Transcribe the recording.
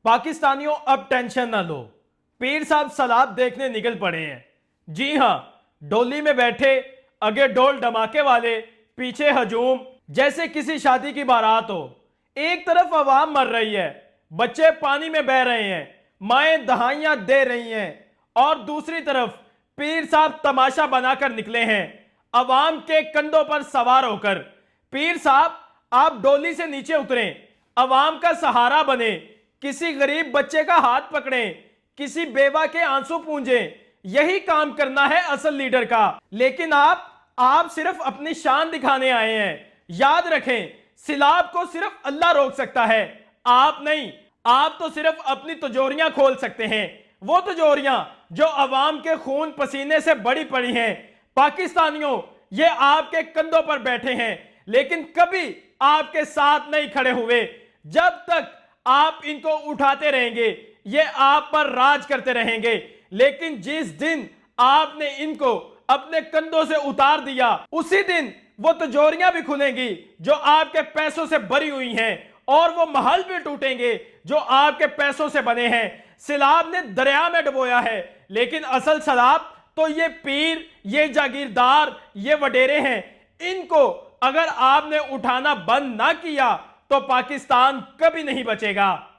पाकिस्तानियों अब टेंशन ना लो, पीर साहब सलाब देखने निकल पड़े हैं। जी हां, डोली में बैठे, आगे डोल धमाके वाले, पीछे हजूम, जैसे किसी शादी की बारात हो। एक तरफ आवाम मर रही है, बच्चे पानी में बह रहे हैं, माएं दहाइयां दे रही हैं, और दूसरी तरफ पीर साहब तमाशा बनाकर निकले हैं अवाम के कंधों पर सवार होकर। पीर साहब, आप डोली से नीचे उतरें, अवाम का सहारा बने, किसी गरीब बच्चे का हाथ पकड़ें, किसी बेवा के आंसू पूंजें। यही काम करना है असल लीडर का। लेकिन आप सिर्फ अपनी शान दिखाने आए हैं। याद रखें, सिलाब को सिर्फ अल्लाह रोक सकता है, आप नहीं। आप तो सिर्फ अपनी तिजोरियां खोल सकते हैं, वो तिजोरियां जो अवाम के खून पसीने से बड़ी पड़ी हैं। पाकिस्तानियों, ये आपके कंधों पर बैठे हैं, लेकिन कभी आपके साथ नहीं खड़े हुए। जब तक आप इनको उठाते रहेंगे, ये आप पर राज करते रहेंगे। लेकिन जिस दिन आपने इनको अपने कंधों से उतार दिया, उसी दिन वो तिजोरियां भी खुलेंगी जो आपके पैसों से भरी हुई हैं, और वो महल भी टूटेंगे जो आपके पैसों से बने हैं। सिलाब ने दरिया में डुबोया है, लेकिन असल सैलाब तो ये पीर, ये जागीरदार, ये वडेरे हैं। इनको अगर आपने उठाना बंद ना किया तो पाकिस्तान कभी नहीं बचेगा।